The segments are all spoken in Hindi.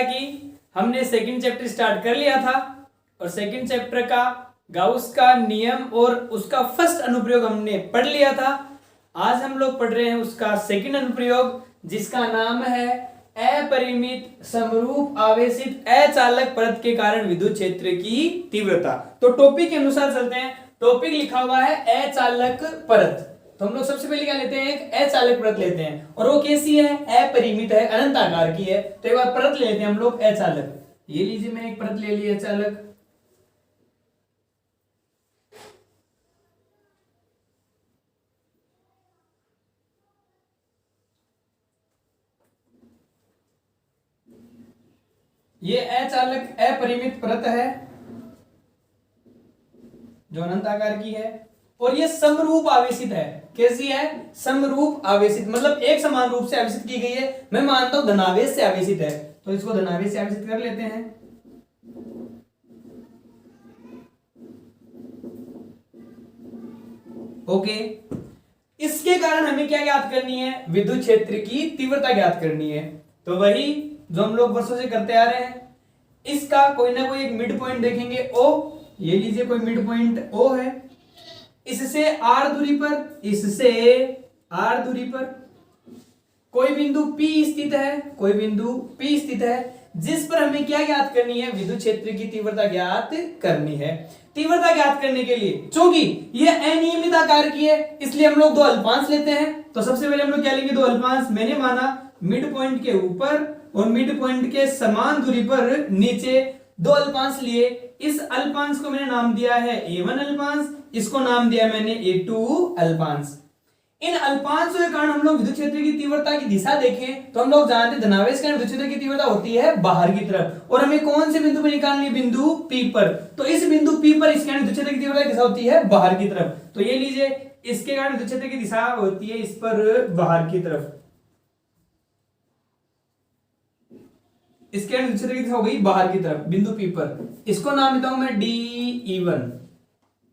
जैसा कि हमने सेकंड चैप्टर स्टार्ट कर लिया था और सेकंड चैप्टर का गाउस का नियम और उसका फर्स्ट अनुप्रयोग हमने पढ़ लिया था। आज हम लोग पढ़ रहे हैं उसका सेकंड अनुप्रयोग, जिसका नाम है अपरिमित समरूप आवेशित अचालक परत के कारण विद्युत क्षेत्र की तीव्रता। तो टॉपिक के अनुसार चलते हैं। टॉपिक लिखा हुआ है अचालक परत, तो हम लोग सबसे पहले क्या लेते हैं, एक अचालक परत लेते हैं और वो कैसी है, अपरिमित है, अनंत आकार की है। तो एक बार परत लेते हैं हम लोग अचालक। ये लीजिए, मैंने एक परत ले ली अचालक। ये अचालक अपरिमित परत है जो अनंत आकार की है और ये समरूप आवेशित है। कैसी है, समरूप आवेशित, मतलब एक समान रूप से आवेशित की गई है। मैं मानता हूं धनावेश से आवेशित है, तो इसको धनावेश से आवेशित कर लेते हैं। ओके, इसके कारण हमें क्या ज्ञात करनी है, विद्युत क्षेत्र की तीव्रता ज्ञात करनी है। तो वही जो हम लोग वर्षों से करते आ रहे हैं। इसका कोई ना कोई एक मिड पॉइंट देखेंगे O, ये लीजिए कोई मिड पॉइंट O है। इससे R दूरी पर, इससे R दूरी पर कोई बिंदु P स्थित है, कोई बिंदु P स्थित है, जिस पर हमें क्या ज्ञात करनी है, विद्युत क्षेत्र की तीव्रता ज्ञात करनी है। तीव्रता ज्ञात करने के लिए, चूंकि यह अनियमित आकार की है, इसलिए हम लोग दो अल्पांश लेते हैं। तो सबसे पहले हम लोग क्या लेंगे, दो अल्पांश। मैंने माना मिड पॉइंट के ऊपर और मिड पॉइंट के समान दूरी पर नीचे दो अल्पांश लिए। इस अल्पांश को मैंने नाम दिया है A1 अल्पांश, इसको नाम दिया मैंने A2 अल्पांश। इन अल्पांशों के कारण हम लोग विद्युत क्षेत्र की तीव्रता की दिशा देखें तो हम लोग जानते हैं धनावेश के कारण विद्युत क्षेत्र की तीव्रता होती है बाहर की तरफ, और हमें कौन से बिंदु पर निकालनी है, बिंदु P पर। तो इस बिंदु P पर इसके कारण विद्युत क्षेत्र की तीव्रता की दिशा होती है बाहर की तरफ। तो ये लीजिए, इसके कारण विद्युत क्षेत्र की दिशा होती है इस पर बाहर की तरफ। इसके कारण विद्युत क्षेत्र की दिशा हो गई बाहर की तरफ बिंदु P पर। इसको नाम देता हूं मैं DE1।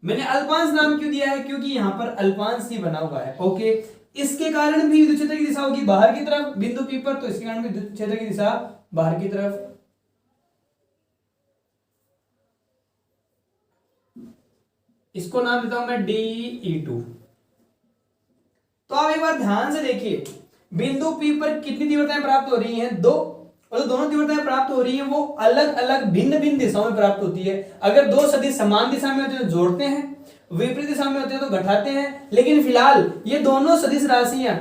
मैंने अल्पांश नाम क्यों दिया है, क्योंकि यहां पर अल्पांश ही बना हुआ है। ओके, इसके कारण भी विद्युत क्षेत्र की दिशा होगी बाहर की तरफ बिंदु P पर, तो इसके कारण भी विद्युत क्षेत्र की दिशा बाहर की तरफ। इसको नाम देता हूं मैं DE2। तो आप एक बार ध्यान से देखिए, बिंदु P पर कितनी तीव्रताएं प्राप्त हो रही हैं, दो, और जो दोनों तीव्रताएं प्राप्त हो रही हैं वो अलग अलग भिन्न भिन्न दिशाओं में प्राप्त होती है। अगर दो सदिश समान दिशा में होते हैं तो जोड़ते हैं, विपरीत दिशा में होते हैं तो घटाते हैं। लेकिन फिलहाल ये दोनों सदिश राशियां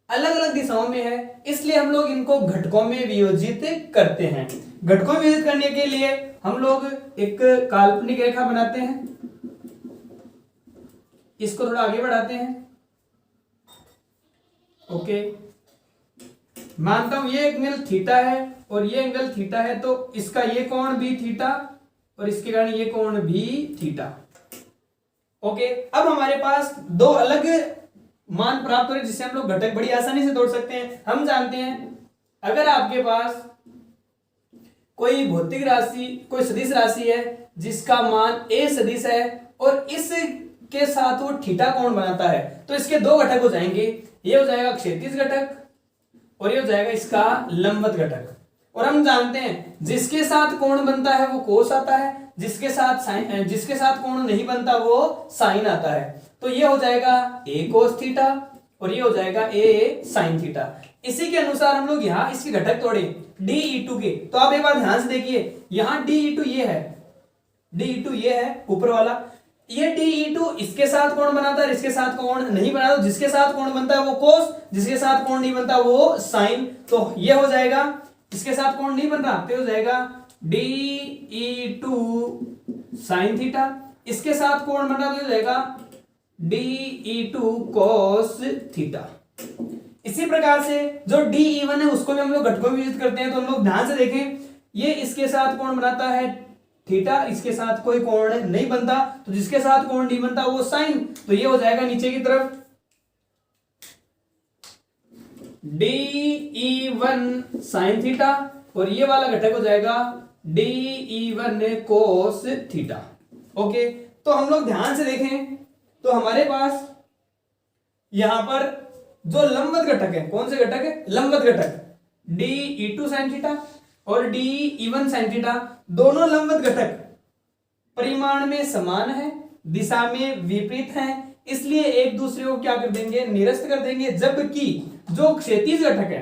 अलग अलग दिशाओं में है, इसलिए हम लोग इनको घटकों में वियोजित करते हैं। घटकों में वियोजित करने के लिए हम लोग एक काल्पनिक रेखा बनाते हैं, इसको थोड़ा आगे बढ़ाते हैं। ओके, मानता हूं ये एंगल थीटा है और ये एंगल थीटा है, तो इसका ये कोण भी थीटा और इसके कारण ये कोण भी थीटा। ओके, अब हमारे पास दो अलग मान प्राप्त हो रहे जिससे हम लोग घटक बड़ी आसानी से तोड़ सकते हैं। हम जानते हैं अगर आपके पास कोई भौतिक राशि, कोई सदिश राशि है जिसका मान A सदिश है और इसके साथ वो थीटा कोण बनाता है, तो इसके दो घटक हो जाएंगे। ये हो जाएगा क्षैतिज घटक और ये हो जाएगा इसका लंबवत घटक। और हम जानते हैं जिसके साथ कोण बनता है वो कोस आता है, जिसके साथ कोण नहीं बनता वो साइन आता है। तो ये हो जाएगा A cos थीटा और ये हो जाएगा A sin थीटा। इसी के अनुसार हम लोग यहाँ इसके घटक तोड़े DE2 के। तो आप एक बार ध्यान से देखिए, यहाँ DE2 ये है, DE2 ये है ऊपर वाला, ये DE2 इसके साथ कोण बनाता है, इसके साथ कोण नहीं बनाता। जिसके साथ कोण बनता है वो कोस, जिसके साथ कोण नहीं बनता वो साइन। तो ये हो जाएगा, इसके साथ कोण नहीं बन रहा तो हो जाएगा DE2 sin थीटा, इसके साथ कोण बन रहा तो हो जाएगा DE2 cos थीटा। इसी प्रकार से जो DE1 है उसको भी हम लोग घटकों में विभाजित करते हैं। तो हम लोग ध्यान से देखें, ये इसके साथ कोण बनाता है थीटा, इसके साथ कोई कोण नहीं बनता, तो जिसके साथ कोण नहीं बनता वो साइन। तो ये हो जाएगा नीचे की तरफ DE1 sin थीटा और ये वाला घटक हो जाएगा DE1 cos थीटा। ओके, तो हम लोग ध्यान से देखें तो हमारे पास यहां पर जो लंबवत घटक है, कौन से घटक है, लंबवत घटक DE2 sin थीटा, और डी इवन साइन थीटा, दोनों लंबवत घटक परिमाण में समान है, दिशा में विपरीत हैं, इसलिए एक दूसरे को क्या कर देंगे, निरस्त कर देंगे। जबकि जो क्षैतिज घटक है,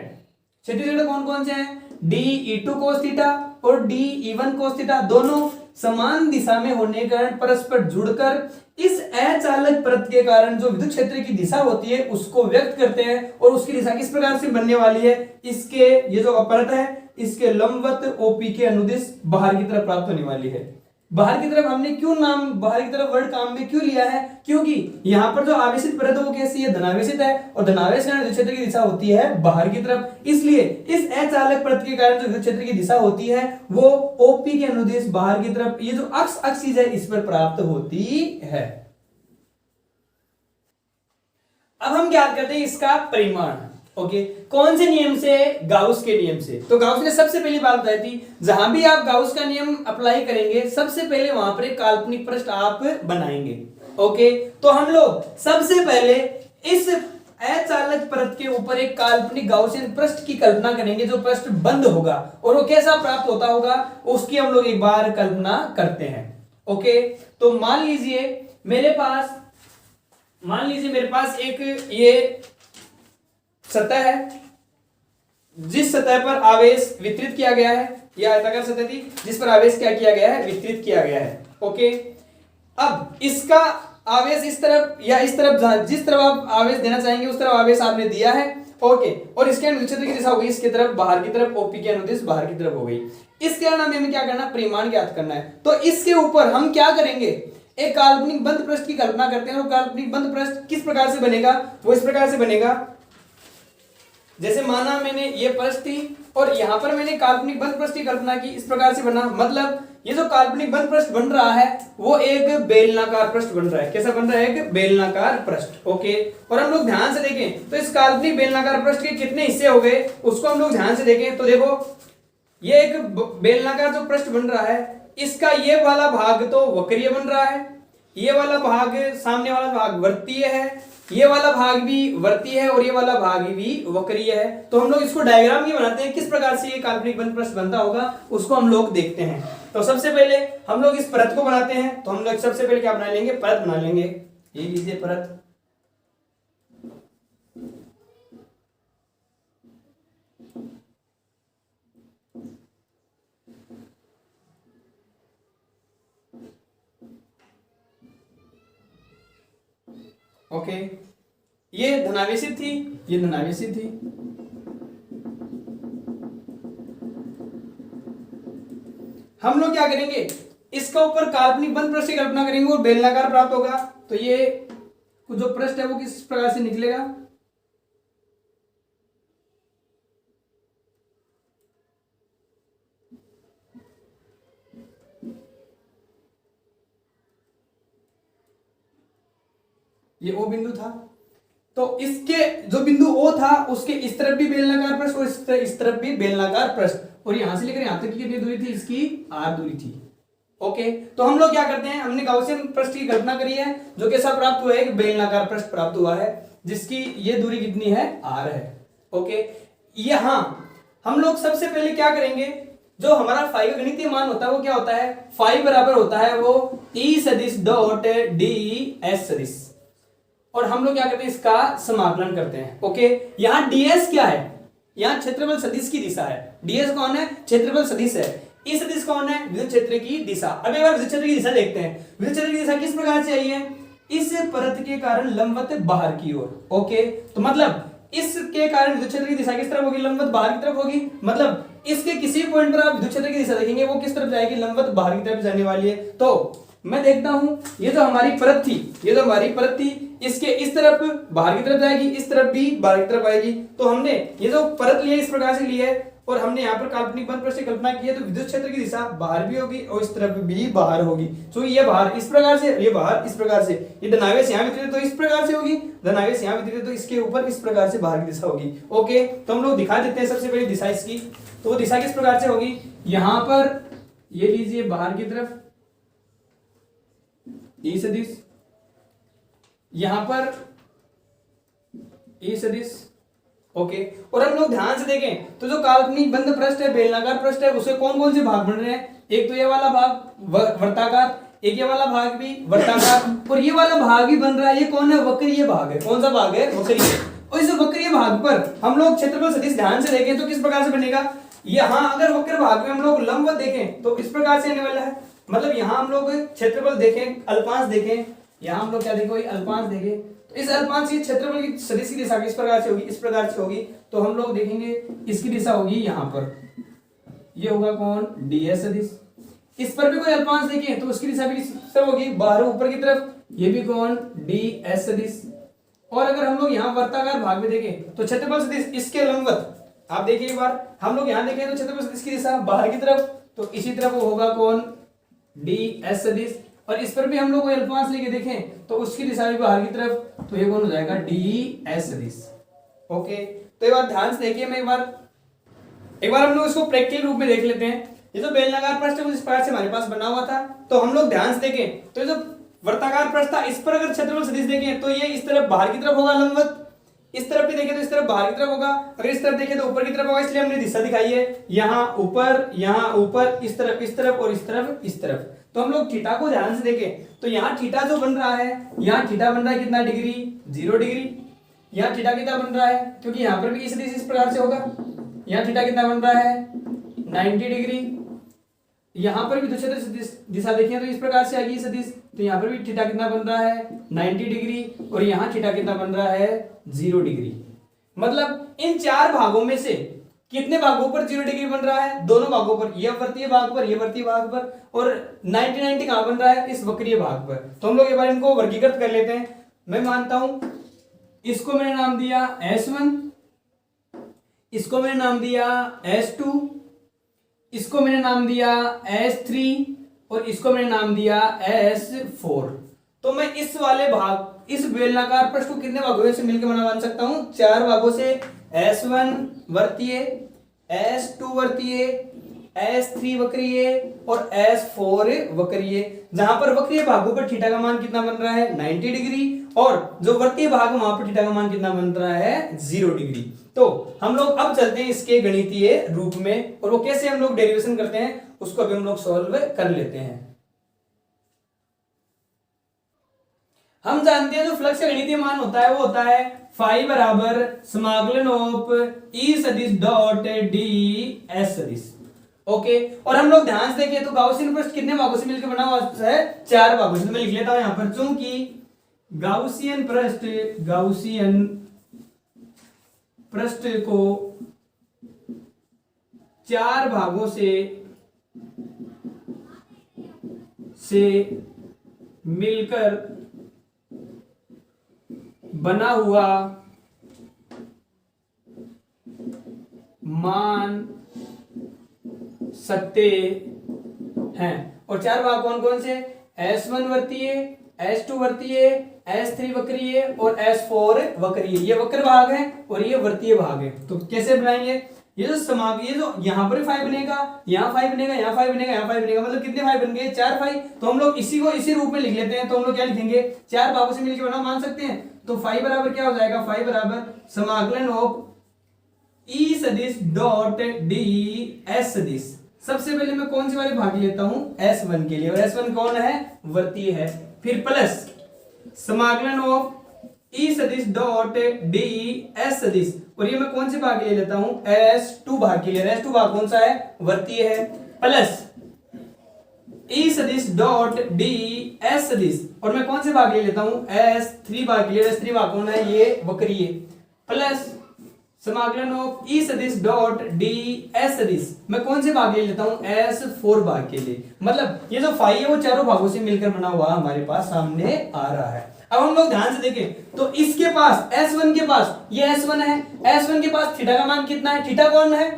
क्षैतिज घटक कौन कौन से हैं, डी ई2 कोस थीटा और डी ई1 कोस थीटा, दोनों समान दिशा में होने के कारण परस्पर जुड़कर इस अचालक परत के कारण जो विद्युत क्षेत्र की दिशा होती है उसको व्यक्त करते हैं। और उसकी दिशा किस प्रकार से बनने वाली है, इसके ये जो अपरत है इसके लंबवत ओपी के अनुदिश बाहर की तरफ प्राप्त होने वाली है। बाहर की तरफ हमने क्यों नाम बाहर की तरफ वर्ड काम में क्यों लिया है, क्योंकि यहां पर जो आवेशित परत है वो कैसी है, धनावेशित है, और धनावेश विद्युत क्षेत्र की दिशा होती है बाहर की तरफ, इसलिए इस अचालक परत के कारण जो विद्युत क्षेत्र की दिशा होती है वो ओपी के अनुदिश बाहर की तरफ, ये जो अक्ष एक्सिस है इस पर प्राप्त होती है। अब हम ज्ञात करते हैं इसका परिमाण। ओके, कौन से नियम से, गाउस के नियम से। तो गाउस ने सबसे पहली बात बताई थी, जहां भी आप गाउस का नियम अप्लाई करेंगे सबसे पहले वहां पर एक काल्पनिक पृष्ठ आप बनाएंगे। ओके, तो हम लोग सबसे पहले इस अचालक परत के ऊपर एक काल्पनिक गाउसियन पृष्ठ की कल्पना करेंगे, जो पृष्ठ बंद होगा और वो कैसा प्राप्त होता होगा उसकी हम लोग एक बार कल्पना करते हैं। ओके, तो मान लीजिए मेरे पास एक ये सतह है, जिस सतह पर आवेश वितरित किया गया है, यह आयताकार सतह थी जिस पर आवेश क्या किया गया है, वितरित किया गया है। ओके, अब इसका आवेश इस तरफ या इस तरफ, जिस तरफ आप आवेश देना चाहेंगे उस तरफ आवेश आपने दिया है। ओके, और इसके अनुदिश क्षेत्र की दिशा हो गई इसकी तरफ, बाहर की तरफ, ओपी के अनुदिश बाहर की तरफ हो गई। इसके कारण हमें क्या करना, परिमाण ज्ञात करना है। तो इसके ऊपर हम क्या करेंगे, एक काल्पनिक बंद पृष्ठ की कल्पना करते हैं। वो काल्पनिक बंद पृष्ठ किस प्रकार से बनेगा, वो इस प्रकार से बनेगा, जैसे माना मैंने ये पृष्ठ थी और यहां पर मैंने काल्पनिक बंद पृष्ठ की कल्पना की, इस प्रकार से बना। मतलब ये जो काल्पनिक बंद पृष्ठ बन रहा है वो एक बेलनाकार पृष्ठ बन रहा है। कैसा बन रहा है, एक बेलनाकार पृष्ठ। ओके, और हम लोग ध्यान से देखें तो इस काल्पनिक बेलनाकार पृष्ठ के कितने हिस्से हो गए उसको हम लोग ध्यान से देखें तो देखो, ये एक बेलनाकार जो पृष्ठ बन रहा है इसका ये वाला भाग तो वक्रीय बन रहा है, ये वाला भाग, सामने वाला भाग वृत्तीय है, ये वाला भाग भी वृत्तीय है और ये वाला भाग भी वक्रीय है। तो हम लोग इसको डायग्राम ये बनाते हैं, किस प्रकार से ये काल्पनिक बंद पृष्ठ बनता होगा उसको हम लोग देखते हैं। तो सबसे पहले हम लोग इस परत को बनाते हैं। तो हम लोग सबसे पहले क्या बना लेंगे, परत बना लेंगे। ये लीजिए परत। ओके, ये धनावेशित थी, ये धनावेशित थी। हम लोग क्या करेंगे, इसका ऊपर काल्पनिक बंद पृष्ठ की कल्पना करेंगे और बेलनाकार प्राप्त होगा। तो ये जो पृष्ठ है वो किस प्रकार से निकलेगा, ये ओ बिंदु था, तो इसके जो बिंदु ओ था उसके इस तरफ भी बेलनाकार पृष्ठ और इस तरफ भी बेलनाकार पृष्ठ, और यहां से लेकर यहां तक की कितनी दूरी थी, इसकी आर दूरी थी। ओके, तो हम लोग क्या करते हैं, हमने गाउसियन पृष्ठ की कल्पना करी है जो कैसा प्राप्त हुआ है, एक बेलनाकार पृष्ठ प्राप्त हुआ है जिसकी ये दूरी कितनी है, आर है। ओके, यहां हम लोग सबसे पहले क्या करेंगे, जो हमारा फाई का गणितीय मान होता है वो क्या होता है, फाई बराबर होता है वो ई सदिश डॉट डी एस सदिश, और हम लोग क्या करते हैं, इसका समाकलन करते हैं। ओके, यहां डीएस क्या है, यहां क्षेत्रफल सदिश की दिशा है। डीएस कौन है, क्षेत्रफल सदिश है। ई सदिश कौन है, विद्युत क्षेत्र की दिशा। अब एक बार विद्युत क्षेत्र की दिशा देखते हैं। विद्युत क्षेत्र की दिशा किस प्रकार से आई है, इस परत के कारण लंबवत बाहर की ओर। ओके, तो मतलब इसके कारण विद्युत क्षेत्र की दिशा किस तरफ होगी, लंबवत बाहर की तरफ होगी। मतलब इसके किसी पॉइंट पर आप विद्युत क्षेत्र की दिशा देखेंगे वो किस तरफ जाएगी, लंबवत बाहर की तरफ जाने वाली है। तो मैं देखता हूं ये जो हमारी परत थी, इसके इस तरफ बाहर की तरफ जाएगी, इस तरफ भी बाहर की तरफ आएगी। तो हमने ये जो परत ली है इस प्रकार से ली है और हमने यहाँ पर काल्पनिक बंद पृष्ठ की कल्पना की है, तो विद्युत क्षेत्र की दिशा बाहर भी होगी और इस तरफ भी बाहर होगी। तो ये बाहर इस प्रकार से, ये बाहर इस प्रकार से, ये धनावेश यहाँ वितरित तो इस प्रकार से होगी, धनावेश यहाँ वितरित तो इसके ऊपर इस प्रकार से बाहर की दिशा होगी। ओके, तो हम लोग दिखा देते हैं सबसे पहले दिशा इसकी। तो वो दिशा किस प्रकार से होगी, यहाँ पर ये लीजिए बाहर की तरफ ई सदिश, यहां पर ई सदिश ओके। और हम लोग ध्यान से देखें तो जो काल्पनिक बंद पृष्ठ है, बेलनाकार पृष्ठ है, उसे कौन कौन से भाग बन रहे हैं? एक तो ये वाला भाग वर्ताकार, एक ये वाला भाग भी वर्ताकार, और ये वाला भाग भी बन रहा है। ये कौन है? वक्रीय भाग है। कौन सा भाग है? वक्रीय। और इस वक्रीय भाग पर हम लोग क्षेत्रफल सदिश ध्यान से देखें तो किस प्रकार से बनेगा? यहाँ अगर वक्र भाग में हम लोग लंबवत देखें तो इस प्रकार से आने वाला है। मतलब यहाँ हम लोग क्षेत्रफल देखें, अल्पांश देखें, यहाँ हम लोग क्या देखें? अल्पांश देखें, तो इस अल्पांश की क्षेत्रफल की सदिश की दिशा किस प्रकार से होगी? इस प्रकार से होगी। तो हम लोग देखेंगे इसकी दिशा होगी यहाँ पर, ये होगा कौन? ds सदिश। इस पर भी कोई अल्पांश देखें तो उसकी दिशा भी सब होगी बाहर ऊपर की तरफ, ये भी कौन? ds सदिश। और अगर हम लोग यहाँ वर्ताकार भाग में देखें तो क्षेत्रफल सदिश इसके लंबवत, आप देखिए एक बार, हम लोग यहाँ देखें तो क्षेत्रफल सदिश की दिशा बाहर की तरफ, तो इसी तरफ वो होगा कौन? ds सदिश। और इस पर भी हम लोग कोई अल्पांश लेके देखें तो उसकी दिशा भी बाहर की तरफ, तो ये कौन हो जाएगा? ds सदिश। ओके, तो ये बात ध्यान से देखिए। मैं एक बार हम लोग इसको प्रैक्टिकल रूप में देख लेते हैं। ये जो बेलनाकार पृष्ठ है इस प्रकार से हमारे पास बना हुआ था, तो हम लोग ध्यान से देखें तो ये जो वर्ताकार पृष्ठ था इस पर अगर क्षेत्रफल सदिश देखें तो ये इस तरफ बाहर की तरफ होगा लंबवत, इस तरफ भी देखें तो इस तरफ बाहर की तरफ होगा, अगर इस तरफ देखें तो ऊपर की तरफ होगा। इसलिए हमने दिशा दिखाई है, यहाँ ऊपर, इस तरफ और इस तरफ, इस तरफ। तो हम लोग थीटा को ध्यान से देखें तो यहाँ थीटा जो बन रहा है, यहाँ थीटा बन रहा है कितना डिग्री? 0 डिग्री। यहाँ थीटा कितना बन रहा है? क्योंकि यहाँ पर भी इस दिशा इस प्रकार से होगा, यहाँ थीटा कितना बन रहा है? 90 डिग्री। यहाँ पर भी दूसरे दिशा देखें तो इस प्रकार से आएगी सदिश, तो यहाँ पर भी थीटा कितना बन रहा है? 90 डिग्री। और यहाँ थीटा कितना बन रहा है? 0 डिग्री। मतलब इन चार भागों में से कितने भागों पर 0 डिग्री बन रहा है? दोनों भागों पर, ये वर्तीय भाग पर, ये वर्तीय भाग पर। और 90 कहां बन रहा है? इस वक्रीय भाग पर। तो हम लोग एक बार इनको वर्गीकृत कर लेते हैं। मैं मानता हूं इसको मैंने नाम दिया S1, इसको मैंने नाम दिया S2, इसको मैंने नाम दिया S3 और इसको मैंने नाम दिया S4। तो मैं इस वाले भाग, इस बेलनाकार पृष्ठ को कितने भागों से मिलकर बना सकता हूं? 4 भागों से। S1 वर्तीय, S2 वर्तीय, S3 वक्रीय और S4 वक्रीय। जहां पर वक्रीय भागों पर थीटा का मान कितना बन रहा है? 90 डिग्री। और जो वर्तीय भाग वहां पर थीटा का मान कितना बन रहा है? 0 डिग्री। तो हम लोग अब चलते हैं इसके गणितीय रूप में, और वो कैसे हम लोग डेरिवेशन करते हैं उसको अभी हम लोग सॉल्व कर लेते हैं। हम जानते हैं जो फ्लक्स का गणितीय मान होता है वो होता है फाई बराबर समाकलन ऑफ ई सदिश डॉट डी एस सदिश। ओके, और हम लोग ध्यान से देखें तो गाउसियन पृष्ठ कितने भागों से मिलकर बना हुआ है? 4 भागों से। मैं लिख लेता हूं यहां पर, चूंकि गाउसियन पृष्ठ को 4 भागों से मिलकर बना हुआ मान सकते हैं। और 4 भाग कौन कौन से? S1 वर्तीय, S2 वर्तीय, S3 वक्रीय और S4 वक्रीय। ये वक्र भाग है और ये वर्तीय भाग है। तो कैसे बनाएंगे? ये जो यहाँ पर 5 बनेगा, यहाँ 5 बनेगा, यहाँ 5 बनेगा, यहाँ 5 बनेगा, मतलब कितने 5 बन गए? 4 5। तो हम लोग इसी को इसी रूप में लिख लेते हैं। तो हम लोग क्या लिखेंगे? 4 भागों से मिलकर बना मान सकते हैं। तो 5 बराबर क्या हो जाएगा? 5 बराबर समाकलन ऑफ ई सदिश डॉट डी एस सदिश। सबसे पहले मैं कौन से वाले भाग लेता हूं? S1 के लिए, और S1 कौन है? वर्तीय है। फिर प्लस समाकलन ऑफ ई सदिश डॉट डी एस सदिश, और ये मैं कौन से भाग ले लेता हूं? S2 भाग के लिए। S2 भाग कौन सा है? वर्तीय है। प्लस ई सदिश डॉट डी एस सदिश, और मैं कौन से भाग ले लेता हूं? S3 भाग के लिए। S3 भाग कौन है? ये वक्रीय। प्लस समाकलन ऑफ ई सदिश डॉट डी एस सदिश, मैं कौन से भाग ले लेता हूं? S4 भाग के लिए। मतलब ये जो फाई है वो चारों भागों से मिलकर बना हुआ हमारे पास सामने आ रहा है। अब हम लोग ध्यान से देखें तो इसके पास S1 के पास, ये S1 है, S1 के पास थीटा का मान कितना है? थीटा कौन है?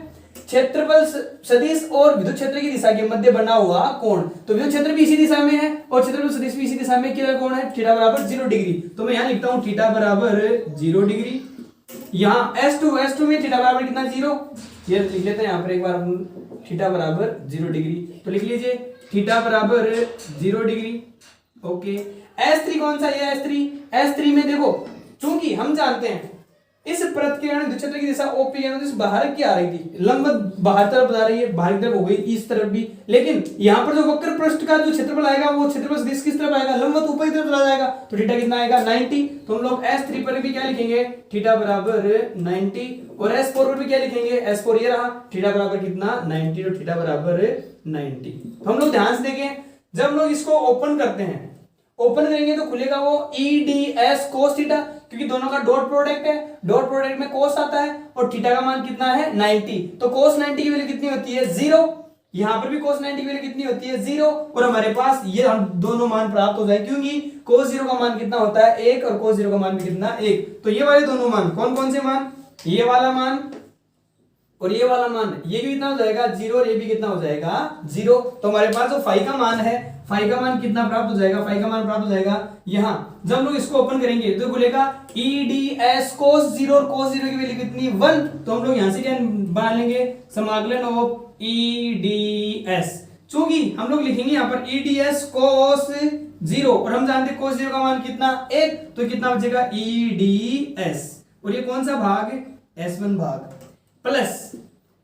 क्षेत्रफल सदिश और विद्युत क्षेत्र की दिशा के मध्य बना हुआ कोण। तो विद्युत क्षेत्र भी इसी दिशा में है और क्षेत्रफल सदिश भी इसी दिशा में। क्या कोण है? थीटा बराबर 0 डिग्री। तो मैं यहां लिखता हूं थीटा बराबर 0 डिग्री। यहाँ S2 में थीटा बराबर कितना? 0। ये लिख लेते हैं यहाँ पर एक बार हम, थीटा बराबर 0 डिग्री। तो लिख लीजिए थीटा बराबर 0 डिग्री। ओके, S3 कौन सा? ये S3 में देखो, चूंकि हम जानते हैं इस परत के कारण विद्युत क्षेत्र की दिशा ओपी यानी दिशा बाहर की आ रही थी, लंबवत बाहर तरफ जा रही है, बाहर की तरफ हो गई इस तरफ भी, लेकिन यहाँ पर जो वक्र पृष्ठ का जो क्षेत्रफल आएगा वो क्षेत्रफल दिश किस तरफ आएगा, लंबवत ऊपर की तरफ चला जाएगा, तो थीटा कितना आएगा 90। तो हम लोग S3 पर भी क्या लिखेंगे, थीटा बराबर 90, और S4 पर भी क्या लिखेंगे, S4 ये रहा, थीटा बराबर कितना 90, तो थीटा बराबर 90। तो हम लोग ध्यान से देखें, जब हम लोग इसको ओपन करते हैं, ओपन करेंगे तो खुलेगा वो EDS cos थीटा, क्योंकि दोनों का डॉट प्रोडक्ट है, डॉट प्रोडक्ट में cos आता है, और थीटा का मान कितना है 90, तो cos 90 की वैल्यू कितनी होती है 0, यहां पर भी cos 90 की वैल्यू कितनी होती है 0, और हमारे पास ये हम दोनों मान प्राप्त हो जाए, क्योंकि cos 0 का मान कितना होता है 1, और cos 0 का मान भी कितना 1, तो ये वाले दोनों मान कौन कौन से मान, ये वाला मान और ये वाला मान, ये भी कितना हो जाएगा 0, और ये भी कितना हो जाएगा 0, तो हमारे पास जो फाई का मान है, फाई का मान कितना प्राप्त हो जाएगा, फाई का मान प्राप्त हो जाएगा यहां, जब हम लोग इसको ओपन करेंगे तो बोलेगा EDS cos 0, और cos 0 की वैल्यू कितनी 1, तो हम लोग यहां से क्या बना लेंगे, समाकलन ऑफ EDS, चूंकि हम लोग लिखेंगे यहां पर EDS cos 0, और हम जानते हैं cos 0 का मान कितना 1, तो कितना बचेगा EDS, और ये कौन सा भाग S1 भाग, प्लस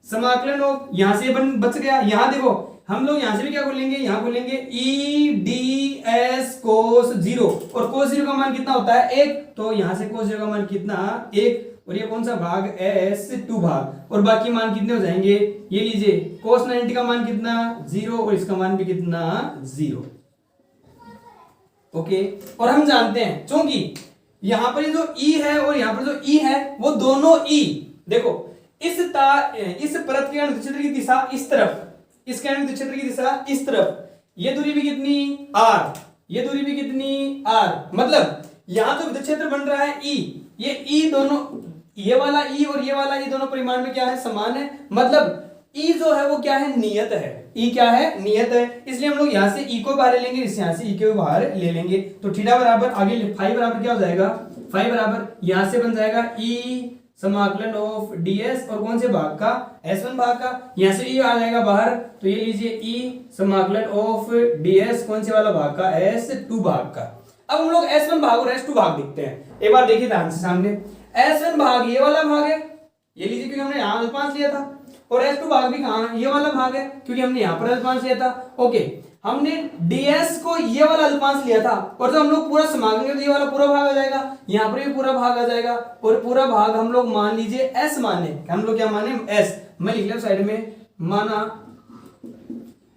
समाकलन ऑफ, यहां से बच गया, यहां देखो हम लोग यहां से भी क्या खोलेंगे, यहां खोलेंगे EDS cos 0, और cos 0 का मान कितना होता है 1, तो यहां से cos 0 का मान कितना 1, और ये कौन सा भाग S2 भाग, और बाकी मान कितने हो जाएंगे, ये लीजिए cos 90 का मान कितना 0, और इसका मान भी कितना 0, ओके। और हम जानते हैं चूंकि यहां पर ये जो E है और यहां पर जो E है वो दोनों E, देखो इस परत के विद्युत क्षेत्र की दिशा इस तरफ, इस विद्युत क्षेत्र की दिशा इस तरफ, ये दूरी भी कितनी R, ये दूरी भी कितनी R, मतलब यहां जो विद्युत क्षेत्र बन रहा है E, ये E दोनों, ये वाला E और ये वाला E दोनों परिमाण में क्या है समान है, मतलब E जो है वो क्या है नियत है, E क्या है नियत है, इसलिए हम लोग यहां से E को बाहर लेंगे, इस यहां से E को बाहर ले लेंगे, तो थीटा बराबर आगे फाई बराबर क्या हो जाएगा, फाई बराबर यहां से बन जाएगा E समाकलन ऑफ ds, और कौन से भाग का S1 भाग का, यहां से E आ जाएगा बाहर, तो ये लीजिए E समाकलन ऑफ ds कौन से वाला भाग का, S2 भाग का। अब हम लोग S1 भाग और S2 भाग देखते हैं, एक बार देखिए ध्यान से, सामने S1 भाग ये वाला भाग है, ये लीजिए क्योंकि हमने यहां अल्पांश लिया था, और S2 भाग भी कहां है, ये वाला भाग है, क्योंकि हमने यहां पर अल्पांश लिया था, ओके। हमने ds को ये वाला अल्पांश लिया था, और जब हम लोग पूरा समाकलन करेंगे तो ये वाला पूरा भाग आ जाएगा, यहाँ पर भी पूरा भाग आ जाएगा, और पूरा भाग हम लोग मान लीजिए s माने, हम लोग क्या माने s, मैं लिख लिया साइड में, माना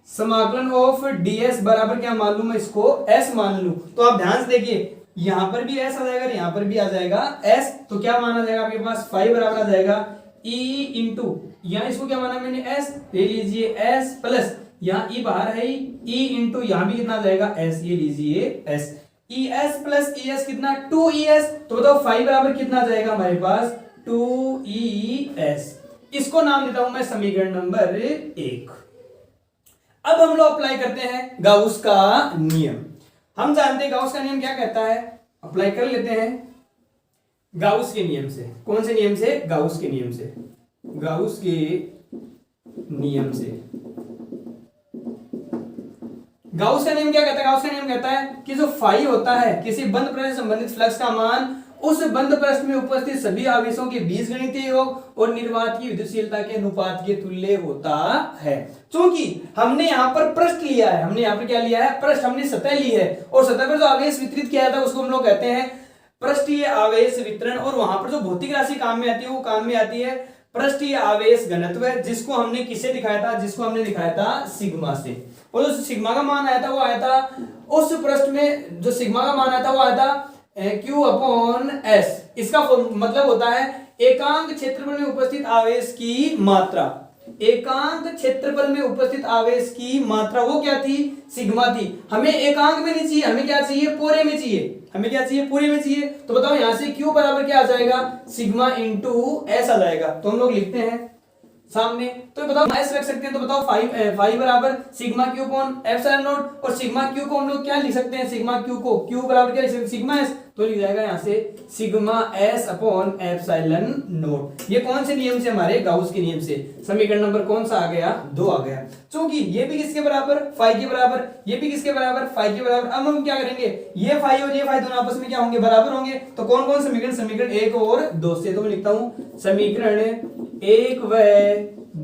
समाकलन ऑफ ds बराबर क्या मान लू मैं इसको s मान लू, तो आप ध्यान से देखिए यहां पर भी s आ जाएगा, यहां पर भी आ जाएगा s, तो क्या माना जाएगा आपके पास फाई बराबर आ जाएगा E इंटू, यहाँ इसको क्या माना मैंने s, ले लीजिए s प्लस यहाँ E बाहर है E इंटू यहाँ भी कितना आ जाएगा s, ये लीजिए s, ES प्लस ES कितना 2ES, तो बताओ फाई बराबर कितना आ जाएगा हमारे पास 2ES, इसको नाम देता हूं मैं समीकरण नंबर 1। अब हम लोग अप्लाई करते हैं गाउस का नियम, हम जानते हैं गाउस का नियम क्या कहता है, अप्लाई कर लेते हैं गाउस के नियम से, कौन से नियम से, गाउस के नियम से, गाउस के नियम से। गाउस का नियम क्या कहता है, गाउस का नियम कहता है कि जो फाई होता है किसी बंद पृष्ठ से संबंधित फ्लक्स का मान उस बंद पृष्ठ में उपस्थित सभी आवेशों के बीजगणितीय योग और निर्वात की विद्युतशीलता के अनुपात के तुल्य होता है। क्योंकि हमने यहाँ पर पृष्ठ लिया है, हमने यहाँ पर क्या लिया है पृष्ठ, हमने सतह ली है, और सतह पर जो आवेश वितरित किया था उसको हम लोग कहते हैं पृष्ठीय आवेश वितरण, और वहां पर जो भौतिक राशि काम में आती है वो काम में आती है पृष्ठीय आवेश घनत्व, जिसको हमने किससे दिखाया था, जिसको हमने दिखाया था सिग्मा से, और जो सिग्मा का मान आया था वो आया था उस पृष्ठ में, जो सिग्मा का मान आया था वो आया था Q अपॉन S, इसका मतलब होता है एकांक क्षेत्रफल में उपस्थित आवेश की मात्रा, एकांक क्षेत्रफल में उपस्थित आवेश की मात्रा वो क्या थी, सिग्मा थी। हमें एकांक में नहीं चाहिए, हमें क्या चाहिए, पूरे में चाहिए, हमें क्या चाहिए, पूरे में चाहिए, तो बताओ यहां से Q बराबर क्या आ जाएगा, सिग्मा इंटू S आ जाएगा। तो हम लोग लिखते हैं सामने, तो बताओ एस रख सकते हैं, तो बताओ फाइव बराबर sigma Q upon epsilon not, और सिग्मा क्यू को हम लोग क्या लिख सकते हैं, सिग्मा क्यू को क्यू बराबर क्या लिख सकते हैं, सिग्मा एस, तो लिख जाएगा यहाँ से sigma S upon epsilon not. ये कौन से नियम से, हमारे गाउस के नियम से। समीकरण नंबर कौन सा आ गया, 2 आ गया, क्योंकि ये भी किसके बराबर, फाइव के बराबर, ये भी किसके बराबर, फाइव के बराबर। अब हम क्या करेंगे, ये फाइव और ये फाइव दोनों आपस में क्या होंगे, बराबर होंगे, तो कौन कौन समीकरण, समीकरण 1 और 2 से, तो मैं लिखता हूं समीकरण 1 व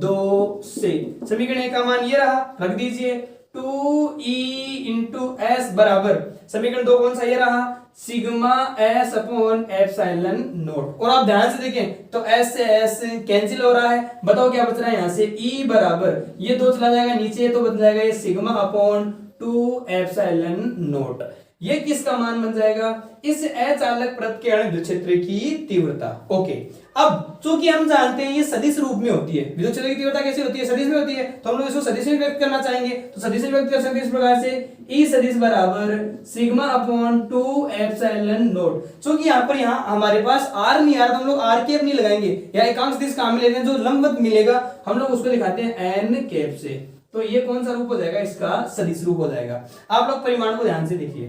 2 से। समीकरण 1 का मान ये रहा, रख दीजिए 2e इंटू एस बराबर, समीकरण 2 कौन सा, ये रहा sigma S upon epsilon not. और आप ध्यान से देखें तो एस से एस कैंसिल हो रहा है, बताओ क्या बच रहा है यहाँ से, e बराबर ये 2 चला जाएगा नीचे, तो बच जाएगा ये सिग्मा अपॉन 2 एप्सिलॉन नॉट। ये किसका मान बन जाएगा, इस अचालक प्रत के विद्युत क्षेत्र की तीव्रता। ओके, अब चूंकि हम जानते हैं ये सदिश रूप में होती है, विद्युत क्षेत्र की तीव्रता कैसे होती है, सदिश में होती है, तो हम लोग इसको सदिश में व्यक्त करना चाहेंगे, तो सदिश में व्यक्त कर सकते हैं इस प्रकार से, ई सदिश बराबर सिग्मा अपॉन 2 एप्सिलॉन नॉट। चूंकि यहाँ पर यहाँ हमारे पास आर नहीं आ रहा, तो हम लोग आर कैप नहीं लगाएंगे, या एकांश सदिश काम में लेते हैं, जो लंबवत मिलेगा हम लोग उसको दिखाते हैं एन कैप से, तो ये कौन सा रूप हो जाएगा, इसका सदिश रूप हो जाएगा। आप लोग परिमाण को ध्यान से देखिए,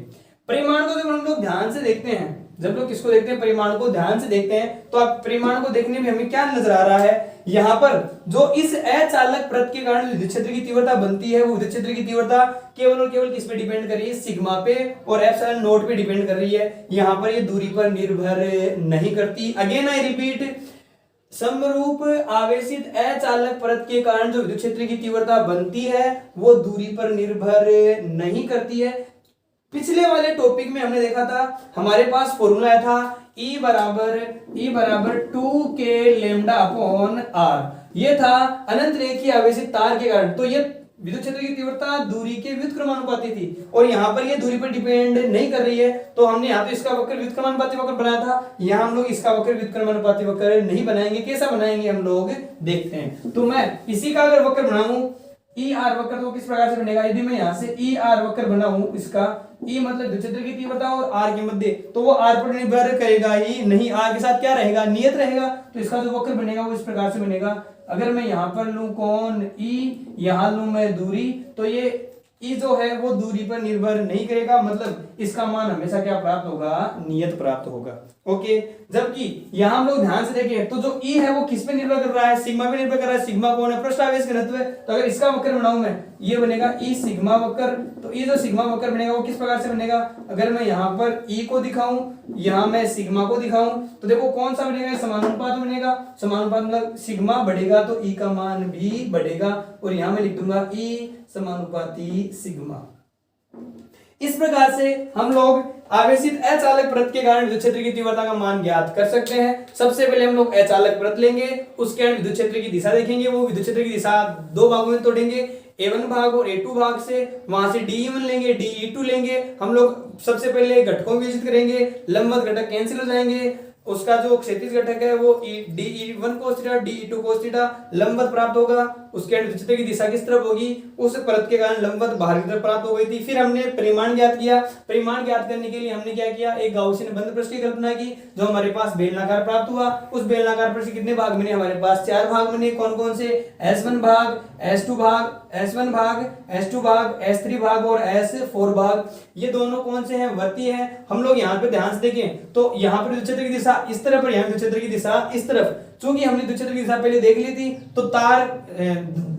परिमाण को जब हम लोग ध्यान से देखते हैं, जब लोग किसको देखते हैं, परिमाण को ध्यान से देखते हैं, तो आप परिमाण को देखने में हमें क्या नजर आ रहा है, यहाँ पर जो इस अचालक प्रत के कारण विद्युत क्षेत्र की तीव्रता बनती है, वो विद्युत क्षेत्र की तीव्रता केवल और केवल किस पे डिपेंड कर रही है, सिग्मा पे और एप्सिलॉन नॉट पे डिपेंड कर रही है, यहाँ पर ये दूरी पर निर्भर नहीं करती। अगेन आई रिपीट, समरूप आवेशित अचालक परत के कारण जो विद्युत क्षेत्र की तीव्रता बनती है वो दूरी पर निर्भर नहीं करती है। पिछले वाले टॉपिक में हमने देखा था, हमारे पास फॉर्मूला था E बराबर 2k लेमडा अपॉन r, ये था अनंत रेखीय आवेशित तार के कारण, तो ये विद्युत क्षेत्र की तीव्रता दूरी के व्युत्क्रमानुपाती थी, और यहाँ पर ये दूरी पर डिपेंड नहीं कर रही है, तो हमने यहाँ पे इसका वक्र व्युत्क्रमानुपाती वक्र बनाया था, यहाँ हम लोग इसका वक्र व्युत्क्रमानुपाती वक्र नहीं बनाएंगे। कैसा बनाएंगे हम लोग देखते हैं। तो मैं इसी का अगर वक्र बनाऊं ई आर वक्र, तो किस प्रकार से बनेगा, यदि मैं यहाँ से ई आर वक्र बनाऊं, इसका ई मतलब विद्युत क्षेत्र की तीव्रता और आर के मध्य, तो वो आर पर निर्भर करेगा ही नहीं, आर के साथ क्या रहेगा, नियत रहेगा, तो इसका जो वक्र बनेगा वो इस प्रकार से बनेगा। अगर मैं यहाँ पर लूं कोण ई, यहाँ लूं मैं दूरी, तो ये ई जो है वो दूरी पर निर्भर नहीं करेगा, मतलब इसका मान हमेशा क्या प्राप्त होगा, नियत प्राप्त होगा। ओके, जबकि यहाँ हम लोग ध्यान से देखें तो जो ई है वो किस पे निर्भर कर रहा है, सिग्मा पे निर्भर कर रहा है। सिग्मा कौन है, पृष्ठ आवेश घनत्व है, तो अगर इसका वक्र बनाऊं मैं, ये बनेगा ई सिग्मा वक्र, तो ई जो सिग्मा वक्र बनेगा वो किस प्रकार से बनेगा, अगर मैं यहाँ पर ई को दिखाऊं, यहाँ मैं सिग्मा को दिखाऊं, तो देखो कौन सा बनेगा, समानुपात बनेगा, समानुपात मतलब सिग्मा बढ़ेगा तो ई का मान भी बढ़ेगा, और यहाँ मैं लिख दूंगा ई समानुपाती सिग्मा। इस प्रकार से हम लोग आवेशित अचालक परत के कारण विद्युत क्षेत्र की तीव्रता का मान ज्ञात कर सकते हैं। सबसे पहले हम लोग अचालक परत लेंगे, उसके बाद विद्युत क्षेत्र की दिशा देखेंगे, वो विद्युत क्षेत्र की दिशा 2 भागों में तोड़ेंगे, A1 भाग और A2 भाग से, वहां से DE1 लेंगे, DE2 लेंगे। हम लोग सबसे पहले घटकों को विभाजित करेंगे, लंबवत घटक कैंसिल हो जाएंगे, उसका जो क्षैतिज घटक है वो DE1 cos theta, DE2 cos theta लंबवत प्राप्त होगा। उसके बाद विद्युत क्षेत्र की दिशा किस तरफ होगी, उस परत के कारण लंबवत बाहर की तरफ प्राप्त हो गई थी। फिर हमने परिमाण ज्ञात किया, परिमाण ज्ञात करने के लिए हमने क्या किया, एक गाउसियन बंद पृष्ठ की कल्पना की, जो हमारे पास बेलनाकार प्राप्त हुआ। उस बेलनाकार पृष्ठ कितने भाग बने, हमारे पास 4 भाग बने। कौन कौन से, S1 भाग, S2 भाग, S1 भाग, S2 भाग, S3 भाग और S4 भाग। ये दोनों कौन से हैं, वर्तीय हैं। हम लोग यहाँ पे ध्यान से देखें तो यहाँ पर विद्युत क्षेत्र की दिशा इस तरफ और यहाँ विद्युत क्षेत्र की दिशा इस तरफ। चूंकि हमने विद्युत क्षेत्र की दिशा पहले देख ली थी, तो तार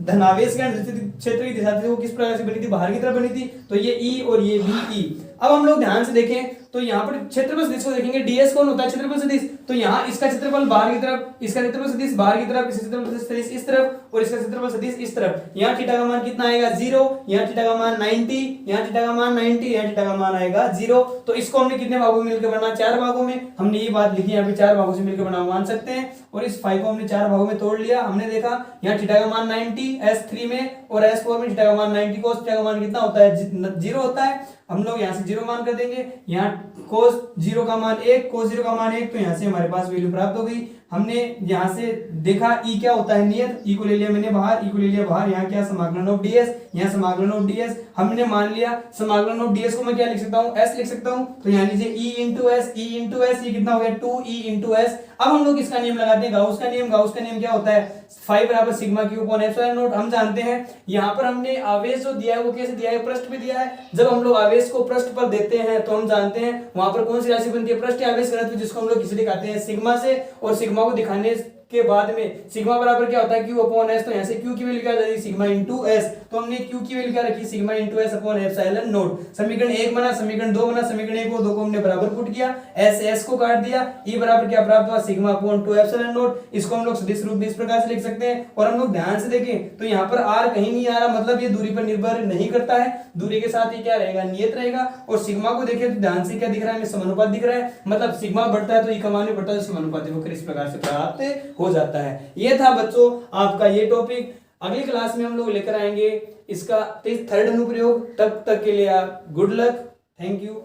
धनावेश के क्षेत्र की दिशा थी वो किस प्रकार से बनी थी, बाहर की तरफ बनी थी, तो ये ई और ये भी ई। अब हम लोग ध्यान से देखें तो यहाँ पर क्षेत्रफल सदिश को देखेंगे, डीएस कौन होता है, क्षेत्रफल सदिश। तो यहाँ इसका क्षेत्रफल बाहर की तरफ, इसका क्षेत्रफल सदिश बाहर की तरफ, इसका क्षेत्रफल सदिश इस तरफ और इसका क्षेत्रफल सदिश इस तरफ। यहाँ थीटा का मान कितना आएगा, 0, यहाँ थीटा का मान 90, यहाँ थीटा का मान 90, यहाँ थीटा का मान आएगा 0। तो इसको हमने कितने भागों में मिलकर बनाना, 4 भागों में। हमने ये बात लिखी, यहाँ पे 4 भागों से मिलकर बना मान सकते हैं। और इस फाई को हमने 4 भागों में तोड़ लिया। हमने देखा यहाँ थीटा का मान 90 S3 में और S4 में थीटा का मान 90, cos थीटा का मान कितना होता है, 0 होता है। हम लोग यहाँ से 0 मान कर देंगे, यहाँ cos 0 का मान 1, cos 0 का मान 1, तो यहाँ से हमारे पास वैल्यू प्राप्त हो गई। हमने यहाँ से देखा ई क्या होता है नियत, ई को ले लिया मैंने बाहर, ई को ले लिया बाहर, यहाँ क्या समाकलन ऑफ डीएस, यहाँ समाकलन ऑफ डीएस। हमने मान लिया समाकलन ऑफ डीएस को मैं क्या लिख सकता हूँ, एस लिख सकता हूँ। तो यहाँ लीजिए E into S, E into S, ये कितना हो गया 2e इंटू एस। अब हम लोग इसका नियम लगाते हैं गाउस का नियम। गाउस का नियम क्या होता है, फाई बराबर sigma Q upon epsilon not. हम जानते हैं यहाँ पर हमने आवेश जो दिया है वो कैसे दिया है, पृष्ठ पे दिया है। जब हम लोग आवेश को पृष्ठ पर देते हैं तो हम जानते हैं वहां पर कौन सी राशि बनती है, पृष्ठ आवेश घनत्व, जिसको हम लोग किसे दिखाते हैं सिग्मा से। और सिग्मा को दिखाने के बाद में सिग्मा बराबर क्या होता है क्यू अपॉन एस। तो यहाँ से क्यू की वैल्यू क्या आ जाएगी सिग्मा इंटू एस। तो हमने क्यू की वैल्यू क्या रखी sigma into S upon epsilon not. समीकरण 1 बना, समीकरण 2 बना, समीकरण 1 और 2 को हमने बराबर पुट किया, एस एस को काट दिया, ई बराबर क्या प्राप्त हुआ सिग्मा अपॉन 2 एप्सिलॉन नॉट। इसको हम लोग सदिश रूप में इस प्रकार से लिख सकते हैं। और हम लोग ध्यान से देखें तो यहाँ पर आर कहीं नहीं आ रहा, मतलब ये दूरी पर निर्भर नहीं करता है, दूरी के साथ ही क्या रहेगा नियत रहेगा। और सिग्मा को देखें तो ध्यान से क्या दिख रहा है, समानुपात दिख रहा है, मतलब सिग्मा बढ़ता है तो ई का मान भी बढ़ता है, समानुपाती होकर इस प्रकार से प्राप्त हो जाता है। ये था बच्चों आपका ये टॉपिक। अगली क्लास में हम लोग लेकर आएंगे इसका थर्ड अनुप्रयोग। तब तक के लिए आप गुड लक, थैंक यू।